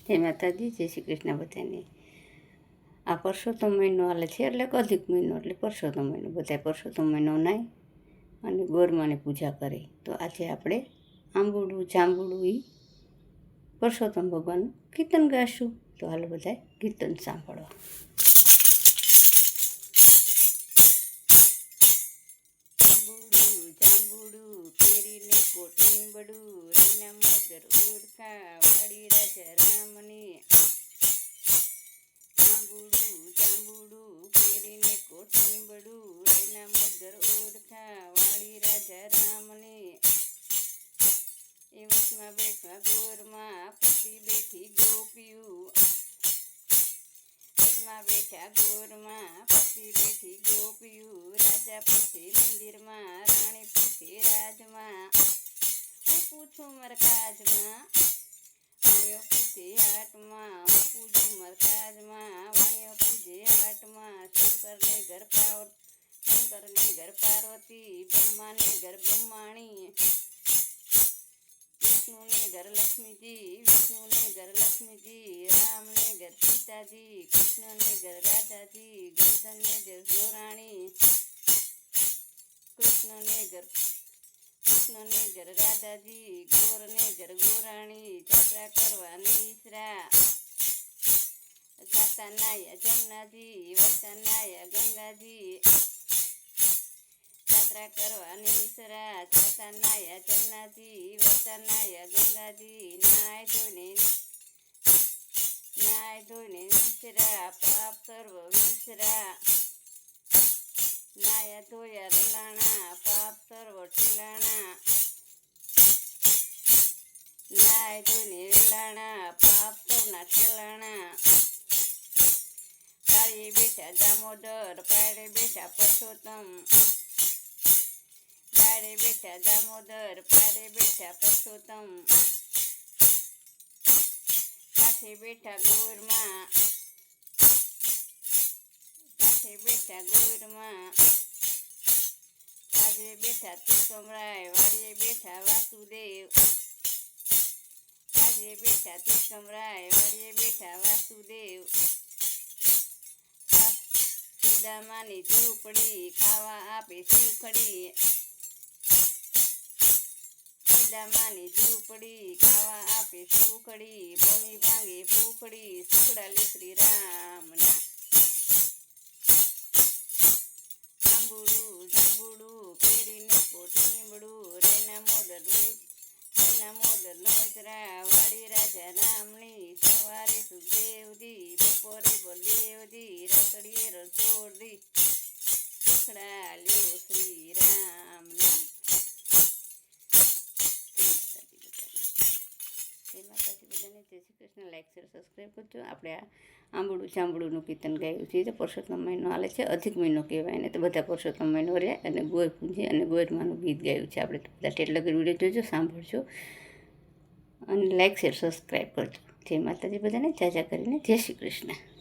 જય માતાજી, જય શ્રી કૃષ્ણ બધાને. આ પરસોત્તમ મહિનો હાલે છે એટલે અધિક મહિનો એટલે પરસોત્તમ મહિનો. બધા પરસોત્તમ મહિનો નાય અને ગોરમાની પૂજા કરે. તો આજે આપણે આંબુડું જાંબુડું એ પરસોત્તમ ભગવાનનું કીર્તન ગાશું. તો હાલો બધા કીર્તન સાંભળવા. જાંબુડું કેરીને કોઠી બડું રીના મોદર ઓળખા વાળી રાજા રામની. જાંબુડું કેરીને કોઠી બડું રીના મોદર ઓળખા વાળી રાજા રામની. એ વસમાં બેઠા ગોરમાં ફસી બેઠી ગોપિયું. વસમાં બેઠા ગોરમાં ફસી બેઠી ગોપિયું. રાજા પૂછે મંદિરમાં, રાણી પૂછે રાજમાં. હું પૂછું મરકાજમાં, વાણિયો પૂછે હાટમાં. હું પૂછું મરકાજમાં, વાણિયો પૂછે હાટમાં. શંકરને ઘર પાર્વતી, બ્રહ્માને ઘર બ્રહ્માણી. વિષ્ણુને ઘર લક્ષ્મીજી, રામને ઘર સીતાજી. કૃષ્ણને ઘર રાધાજી, ગોર્ધનને ઘર ગોરાણી. કૃષ્ણને ઘર રાધાજી, ગોરને ઘર ગોરાણી. જાત્રા કરવા ઈસરા, જાતા નાયા જમનાજી, વસતા નાયા ગંગાજી. જાત્રા કરવા ઈસરા, જાતા નાયા જમનાજી, વસતા નાયા ગંગાજી. નાય ધોઈને ઈસરા, પાપ સર્વ વિસરા. નાયા ધોયા રેલાણા, પાપ સર્વ ઠેલાણા. નાય ધોઈને રેલાણા, પાપ સૌના ઠેલાણા. પાળીએ બેઠા દામોદર, પાળે બેઠા પરસોત્તમ. પાળે બેઠા દામોદર, પાળે બેઠા પરસોત્તમ. કાંઠે બેઠા ગોરમાં, કાંઠે બેઠા ગોરમાં. કાજે બેઠા તિકમરાય, વાડીએ બેઠા વાસુદેવ. કાજે બેઠા તિકમરાય, વાડીએ બેઠા વાસુદેવ. સુદામાની ઝૂંપડી, ખાવા આપે શીખડી. સુદામાની ઝૂંપડી, ખાવા આપે સુખડી. ભૂમિ ભાંગે ભૂખડી, સુખડા લે શ્રી રામના. જાંબુડું કેરીને કોઠીબડું, રેના મોદર નોતરા વાળી રાજા રામની. સવારે સુખદેવજી, બપોરે બલદેવજી, રાતડીએ રણછોડજી, સુખડા લ્યો શ્રી રામના. જય માતાજી બધાને, જય Shri Krishna. Like share subscribe કરજો. આપણે આ આંબુડું જાંબુડુંનું કીર્તન ગાયું છે. તો પરસોત્તમ મહિનો હાલે છે, અધિક મહિનો કહેવાય ને. તો બધા પરસોત્તમ મહિનો રહ્યા અને ગોર પૂંજે અને ગોરમાનું ગીત ગાયું છે. આપણે તો બધા ટેટલા કરી વિડીયો જોજો, સાંભળજો અને લાઈક શેર સબસ્ક્રાઈબ કરજો. જય માતાજી બધાને, જાજા કરીને જય શ્રી કૃષ્ણ.